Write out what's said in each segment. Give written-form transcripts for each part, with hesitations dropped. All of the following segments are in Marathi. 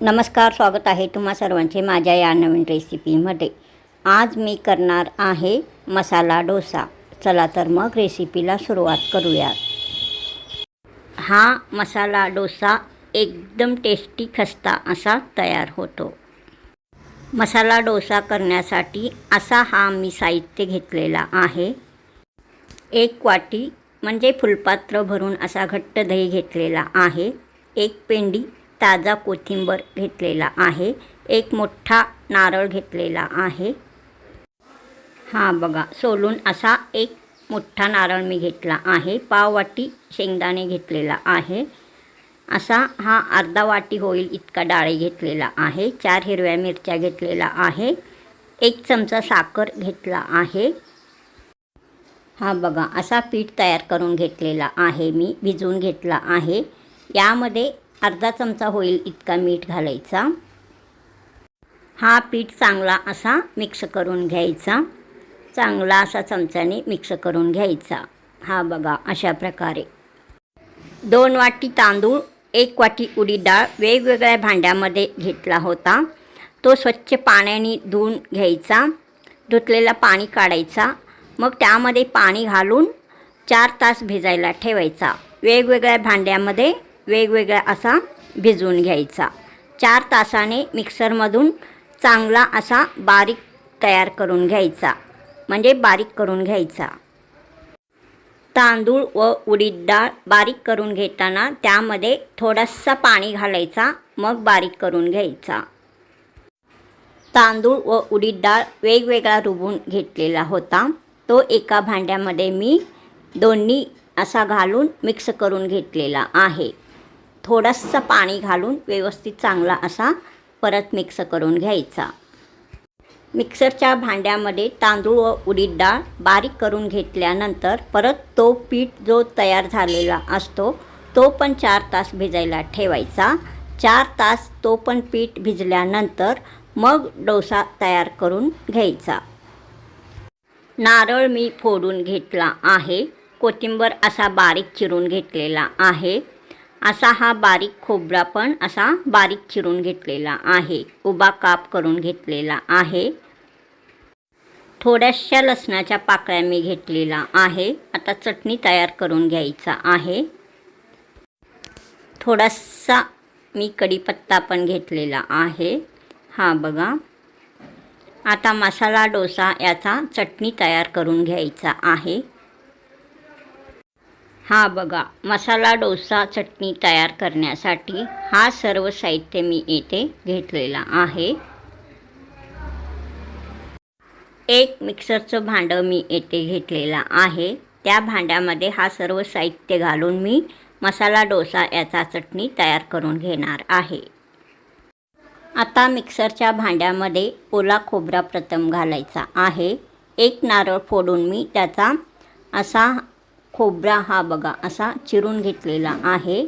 नमस्कार, स्वागत आहे तुम्हा सर्वांचे माझ्या या नवीन रेसिपीमध्ये। आज मी करणार आहे मसाला डोसा। चला तर मग रेसिपीला सुरुवात करूया। हा मसाला डोसा एकदम टेस्टी खस्ता असा तयार होतो। मसाला डोसा करण्यासाठी असा हा मी साहित्य घेतलेला आहे। 1 वाटी म्हणजे फुलपात्र भरून असा घट्ट दही घेतलेला आहे। 1 पेंडी ताजा कोथिंबीर घेतलेला आहे। 1 मोठा नारळ घेतलेला आहे। हा बघा, सोलून असा 1 मोठा नारळ मी घेतला आहे। पाव वाटी शेंगदाणे घेतलेला आहे। असा हा अर्धा वाटी होईल इतका डाळी घेतलेला आहे। 4 हिरव्या मिरच्या घेतलेला आहे। 1 चमचा साखर घेतला आहे। हा बघा, असा पीठ तयार करून घेतलेला आहे मी, भिजवून घेतला आहे। यामध्ये अर्धा चमचा होईल इतका मीठ घालायचा। हा पीठ चांगला असा मिक्स करून घ्यायचा। चांगला असा चमच्याने मिक्स करून घ्यायचा। हा बघा, अशा प्रकारे 2 वाटी तांदूळ, 1 वाटी उडीद डाळ वेगवेगळ्या भांड्यामध्ये घेतला होता। तो स्वच्छ पाण्याने धुवून घ्यायचा। धुतलेला पाणी काढायचा। मग त्यामध्ये पाणी घालून 4 तास भिजायला ठेवायचा। वेगवेगळ्या भांड्यामध्ये वेगवेगळा असा भिजवून घ्यायचा। 4 तासाने मिक्सरमधून चांगला असा बारीक तयार करून घ्यायचा, म्हणजे बारीक करून घ्यायचा। तांदूळ व उडीद डाळ बारीक करून घेताना त्यामध्ये थोडासा पाणी घालायचा, मग बारीक करून घ्यायचा। तांदूळ व उडीद डाळ वेगवेगळा रुबून घेतलेला होता। तो एका भांड्यामध्ये मी दोन्ही असा घालून मिक्स करून घेतलेला आहे। थोडंसं पाणी घालून व्यवस्थित चांगला असा परत मिक्स करून घ्यायचा। मिक्सरच्या भांड्यामध्ये तांदूळ व उडीद डाळ बारीक करून घेतल्यानंतर परत तो पीठ जो तयार झालेला असतो तो पण 4 तास भिजायला ठेवायचा। 4 तास तो पण पीठ भिजल्यानंतर मग डोसा तयार करून घ्यायचा। नारळ मी फोडून घेतला आहे। कोथिंबीर असा बारीक चिरून घेतलेला आहे। असा हा बारीक खोबरा पण असा बारीक चिरून घेतलेला आहे। उभा काप करून घेतलेला आहे। थोड्याशा लसणाच्या पाकळ्या मी घेतलेला आहे। आता चटणी तयार करून घ्यायचा आहे। थोडासा मी कढीपत्ता पण घेतलेला आहे। हा बघा, आता मसाला डोसा याचा चटणी तयार करून घ्यायचा आहे। हा बघा, मसाला डोसा चटणी तयार करण्यासाठी हा सर्व साहित्य मी येथे घेतलेला आहे। 1 मिक्सरचं भांडं मी येथे घेतलेला आहे। त्या भांड्यामध्ये हा सर्व साहित्य घालून मी मसाला डोसा याचा चटणी तयार करून घेणार आहे। आता मिक्सरच्या भांड्यामध्ये ओला खोबरा प्रथम घालायचा आहे। 1 नारळ फोडून मी त्याचा असा खोबरा हा बघा असा चिरून घेतलेला आहे।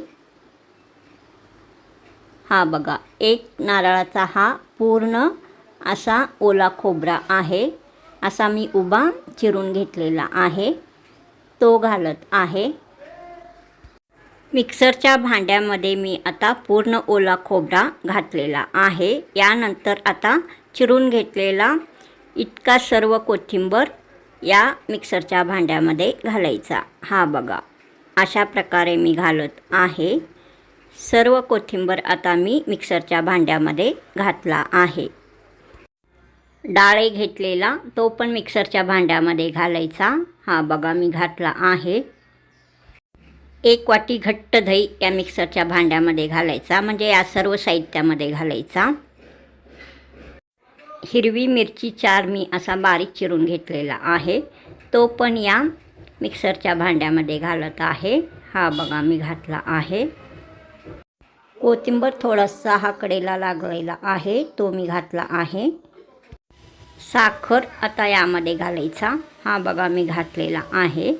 हा बघा, 1 नारळाचा हा पूर्ण असा ओला खोबरा आहे। असा मी उभा चिरून घेतलेला आहे, तो घालत आहे। मिक्सरच्या भांड्यामध्ये मी आता पूर्ण ओला खोबरा घातलेला आहे। यानंतर आता चिरून घेतलेला इतका सर्व कोथिंबीर या मिक्सरच्या भांड्यामध्ये घालायचा। हा बघा, अशा प्रकारे मी घालत आहे। सर्व कोथिंबीर आता मी मिक्सरच्या भांड्यामध्ये घातला आहे। डाळ घेतलेला तो पण मिक्सरच्या भांड्यामध्ये घालायचा। हा बघा, मी घातला आहे। 1 वाटी घट्ट दही या मिक्सरच्या भांड्यामध्ये घालायचा, म्हणजे या सर्व साहित्यामध्ये घालायचा। हिरवी मिरची 4 मी असा बारीक चिरून घेतलेला आहे, तो पण या मिक्सरच्या भांड्यामध्ये घालत आहे। हा बघा, मी घातला आहे। कोथिंबीर थोडासा हा कडेला लागलेला आहे, तो मी घातला आहे। साखर आता यामध्ये घालायचा। हा बघा, मी घातलेला आहे।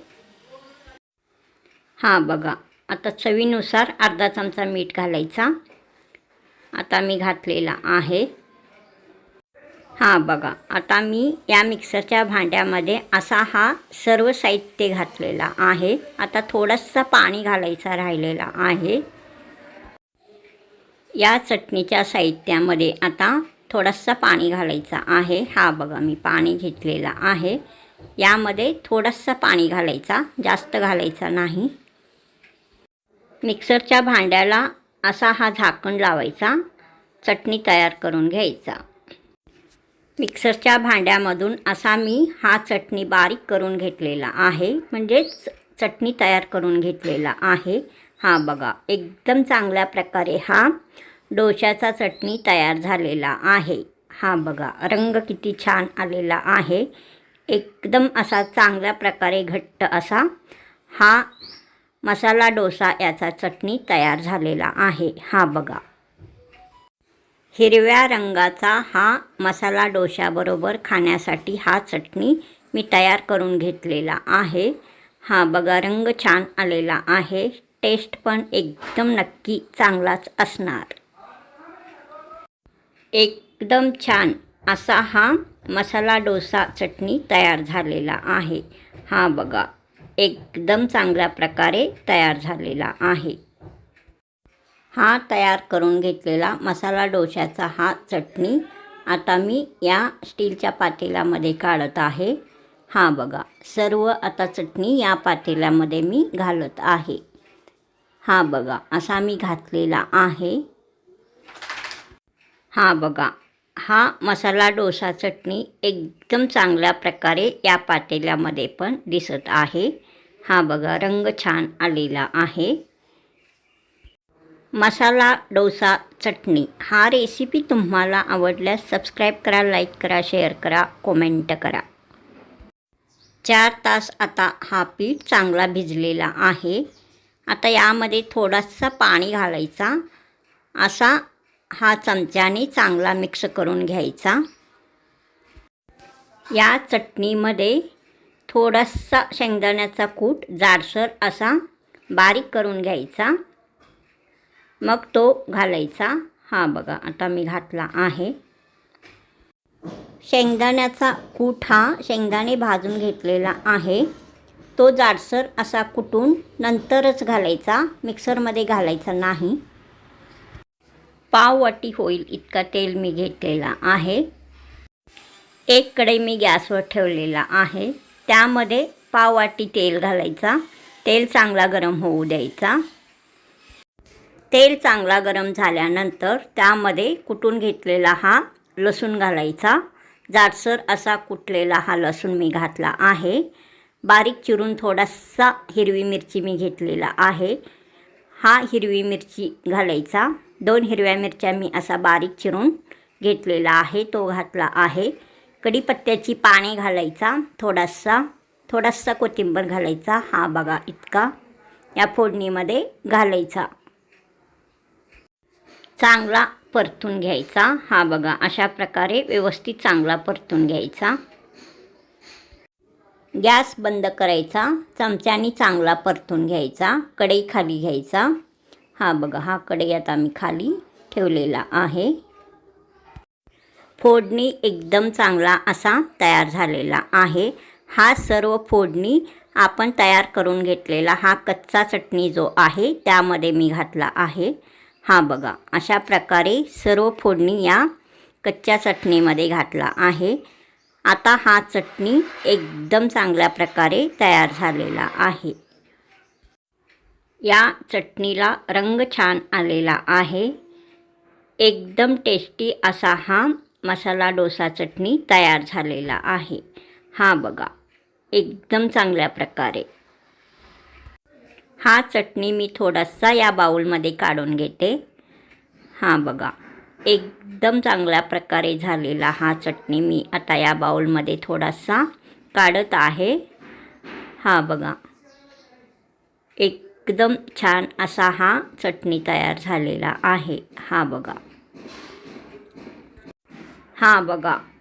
हा बघा, आता चवीनुसार अर्धा चमचा मीठ घालायचा। आता मी घातलेला आहे। हा बघा, आता मी या मिक्सरच्या भांड्यामध्ये असा हा सर्व साहित्य घातलेला आहे। आता थोडासा पाणी घालायचा राहिलेला आहे। या चटणीच्या साहित्यामध्ये आता थोडंसं पाणी घालायचं आहे. हा बघा मी पाणी घेतलेलं आहे. यामध्ये थोडंसं पाणी घालायचा, जास्त घालायचा नाही. मिक्सरच्या भांड्याला असा हा झाकण लावायचा, चटणी तयार करून घ्यायचा. मिक्सरच्या भांड्यामधून असा मी हा चटणी बारीक करून घेतलेला आहे, म्हणजेच चटणी तयार करून घेतलेला आहे. हा बघा एकदम चांगल्या प्रकारे हा डोशाचा चटणी तयार झालेला आहे. हा बघा रंग किती छान आलेला आहे. एकदम असा चांगल्या प्रकारे घट्ट असा हा मसाला डोसा याचा चटणी तयार झालेला आहे. हा बघा हिरव्या रंगाचा हा मसाला डोशाबरोबर खाण्यासाठी हा चटणी मी तयार करून घेतलेला आहे. हा बघा रंग छान आलेला आहे. टेस्ट पण एकदम नक्की चांगलाच असणार. एकदम छान असा हा मसाला डोसा चटणी तयार झालेला आहे. हा बघा एकदम चांगल्या प्रकारे तयार झालेला आहे. हा तयार करून घेतलेला मसाला डोशाचा हा चटणी आता मी या स्टीलच्या पातेल्यामध्ये काढत आहे. हा बघा सर्व आता चटणी या पातेल्यामध्ये मी घालत आहे. हा बघा असा मी घातलेला आहे. हा बघा हा मसाला डोसा चटणी एकदम चांगल्या प्रकारे या पातेल्यामध्ये पण दिसत आहे. हा बघा रंग छान आलेला आहे. मसाला डोसा चटणी हा रेसिपी तुम्हाला आवडल्यास सबस्क्राईब करा, लाईक करा, शेअर करा, कमेंट करा. 4 तास आता हा पीठ चांगला भिजलेला आहे. आता यामध्ये थोडासा पाणी घालायचा, असा हा चमच्याने चांगला मिक्स करून घ्यायचा. या चटणीमध्ये थोडासा शेंगदाण्याचा कूट जाडसर असा बारीक करून घ्यायचा, मग तो घालायचा. हा बघा आता मी घातला आहे. शेंगदाण्याचा कूट हा शेंगदाणे भाजून घेतलेला आहे, तो जाडसर असा कुटून नंतरच घालायचा, मिक्सरमध्ये घालायचा नाही. पाववाटी होईल इतका तेल मी घेतलेला आहे. एक कढई मी गॅसवर ठेवलेला आहे, त्यामध्ये पाववाटी तेल घालायचा. तेल चांगला गरम होऊ द्यायचा. तेल चांगला गरम झाल्यानंतर त्यामध्ये कुटून घेतलेला हा लसूण घालायचा. जाडसर असा कुटलेला हा लसूण मी घातला आहे. बारीक चिरून थोडासा हिरवी मिरची मी घेतलेला आहे, हा हिरवी मिरची घालायचा. 2 हिरव्या मिरच्या मी असा बारीक चिरून घेतलेला आहे, तो घातला आहे. कढीपत्त्याची पाने घालायचा, थोडासा कोथिंबीर घालायचा. हा बघा इतका या फोडणीमध्ये घालायचा. चांगला परतून घ्यायचा. हा बघा अशा प्रकारे व्यवस्थित चांगला परतून घ्यायचा. गॅस बंद करायचा. चमच्याने चांगला परतून घ्यायचा. कढई खाली घ्यायचा. हा बघा हा कढई आता मी खाली ठेवलेला आहे. फोडणी एकदम चांगला असा तयार झालेला आहे. हा सर्व फोडणी आपण तयार करून घेतलेला हा कच्चा चटणी जो आहे त्यामध्ये मी घातला आहे. हा बघा अशा प्रकारे सर्व फोडणी या कच्च्या चटणीमध्ये घातला आहे. आता हा चटणी एकदम चांगल्या प्रकारे तयार झालेला आहे. या चटणीला रंग छान आलेला आहे. एकदम टेस्टी असा हा मसाला डोसा चटणी तयार झालेला आहे. हा बघा एकदम चांगल्या प्रकारे हा चटणी मी थोडासा या बाउलमध्ये काढून घेते. हा बघा एकदम चांगल्या प्रकारे झालेला हा चटणी मी आता या बाउलमध्ये थोडासा काढत आहे. हा बघा एकदम छान असा हा चटणी तयार झालेला आहे. हा बघा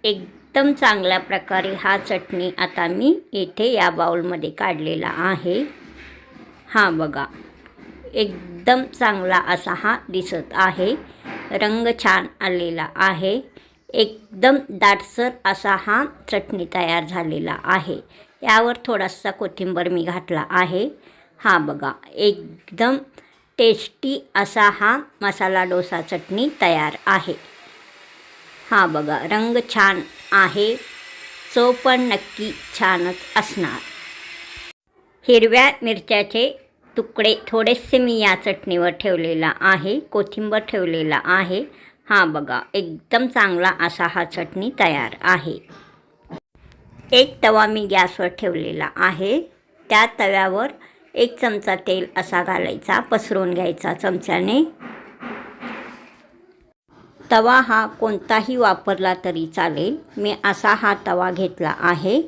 एकदम चांगल्या प्रकारे हा चटणी आता मी इथे या बाउलमध्ये काढलेला आहे. हा बघा एकदम चांगला असा हा दिसत आहे. रंग छान आलेला आहे. एकदम दाटसर असा हा चटणी तयार झालेला आहे. यावर थोडासा कोथिंबीर मी घातला आहे. हा बघा एकदम टेस्टी असा हा मसाला डोसा चटणी तयार आहे। हा बघा, रंग छान आहे, चव पण नक्की छानच असणार। हिरव्या मिरच्याचे तुकडे थोडेसे मी या चटणीवर ठेवलेला आहे, कोथिंबीर हा आहे। हा बघा, एकदम चांगला असा हा चटणी तयार आहे। एक तवा मी गॅसवर ठेवलेला आहे, त्या तव्यावर 1 चमचा तेल असा घालायचा, पसरवून घ्यायचा चमच्याने। तवा हा कोणताही वापरला तरी चालेल, मी असा हा तवा घेतला आहे।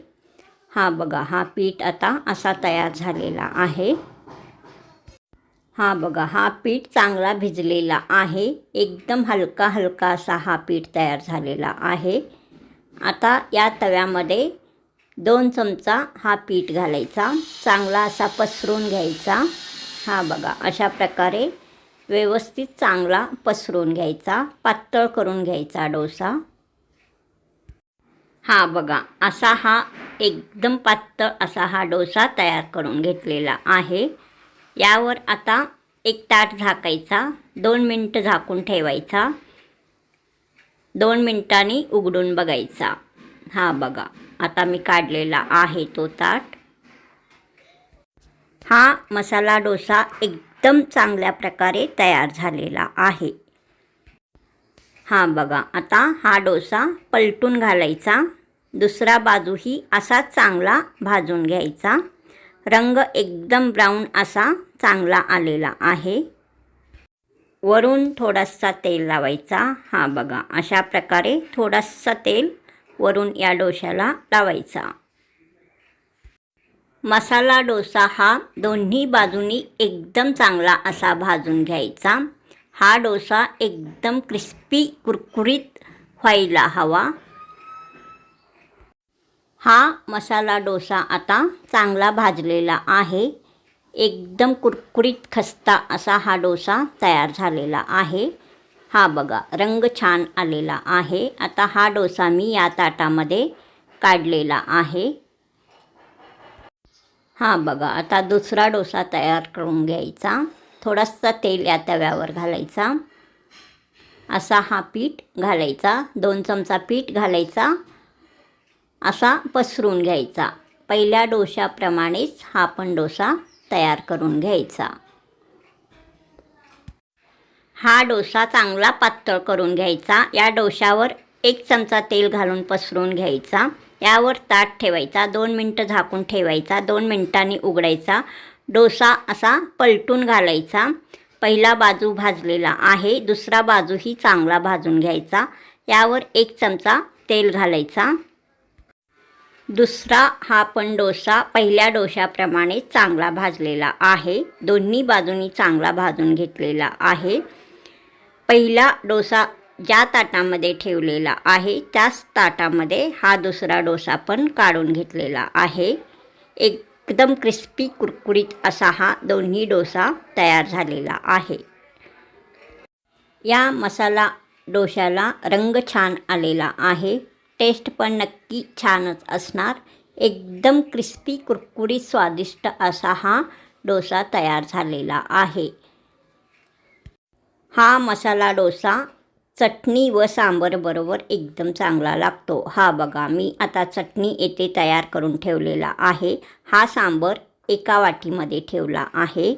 हा बघा, हा पीठ आता असा तयार झालेला आहे। हा बघा, हा पीठ चांगला भिजलेला आहे, एकदम हलका हलका असा हा पीठ तयार झालेला आहे। आता या तव्यामध्ये 2 चमचा हा पीठ घालायचा, चांगला असा पसरवून घ्यायचा। हा बघा, अशा प्रकारे व्यवस्थित चांगला पसरवून घ्यायचा, पातळ करून घ्यायचा डोसा। हा बघा, असा हा एकदम पातळ असा हा डोसा तयार करून घेतलेला आहे। यावर आता एक ताट झाकायचा, 2 मिनिटं झाकून ठेवायचा, 2 मिनिटांनी उघडून बघायचा। हा बघा, आता मी काढलेला आहे तो ताट। हा मसाला डोसा एकदम चांगल्या प्रकारे तयार झालेला आहे। हा बघा, आता हा डोसा पलटून घालायचा, दुसरा बाजूही असा चांगला भाजून घ्यायचा। रंग एकदम ब्राऊन असा चांगला आलेला आहे। वरून थोडासा तेल लावायचा। हा बघा, अशा प्रकारे थोडासा तेल वरून या डोशाला लावायचा। मसाला डोसा हा दोन्ही बाजूनी एकदम चांगला असा भाजून घ्यायचा। हा डोसा एकदम क्रिस्पी कुरकुरीत व्हायला हवा। हा मसाला डोसा आता चांगला भाजलेला आहे, एकदम कुरकुरीत खस्ता असा हा डोसा तयार झालेला आहे। हा बघा, रंग छान आलेला आहे। आता हा डोसा मी या ताटामध्ये काढलेला आहे। हा बघा, आता दुसरा डोसा तयार करून घ्यायचा, थोडासा तेल या तव्यावर घालायचा, असा हा पीठ घालायचा, 2 चमचा पीठ घालायचा, असा पसरून घ्यायचा। पहिल्या डोशाप्रमाणेच हा पण डोसा तयार करून घ्यायचा। हा डोसा चांगला पातळ करून घ्यायचा। या डोशावर 1 चमचा तेल घालून पसरून घ्यायचा, यावर ताट ठेवायचा, 2 मिनिटं झाकून ठेवायचा, 2 मिनिटांनी उघडायचा। डोसा असा पलटून घालायचा, पहिला बाजू भाजलेला आहे, दुसरा बाजूही चांगला भाजून घ्यायचा। यावर 1 चमचा तेल घालायचा। दुसरा हा पण डोसा पहिल्या डोशाप्रमाणे चांगला भाजलेला आहे, दोन्ही बाजूंनी चांगला भाजून घेतलेला आहे। पहिला डोसा ज्या ताटामध्ये ठेवलेला आहे त्याच ताटामध्ये हा दुसरा डोसा पण काढून घेतलेला आहे। एकदम क्रिस्पी कुरकुरीत असा हा दोन्ही डोसा तयार झालेला आहे। या मसाला डोशाला रंग छान आलेला आहे, टेस्ट पण नक्की छानच असणार। एकदम क्रिस्पी कुरकुरीत स्वादिष्ट असा हा डोसा तयार झालेला आहे। हा मसाला डोसा चटणी व सांबर बरोबर एकदम चांगला लागतो। हा बघा, मी आता चटणी येथे तयार करून ठेवलेला आहे, हा सांबर एका वाटीमध्ये ठेवला आहे।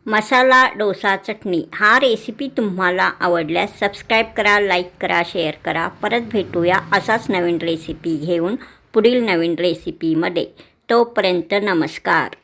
मसाला डोसा चटणी हा रेसिपी तुम्हाला आवडल्यास सबस्क्राईब करा, लाईक करा, शेअर करा। परत भेटूया असाच नवीन रेसिपी घेऊन पुढील नवीन रेसिपीमध्ये। तोपर्यंत नमस्कार।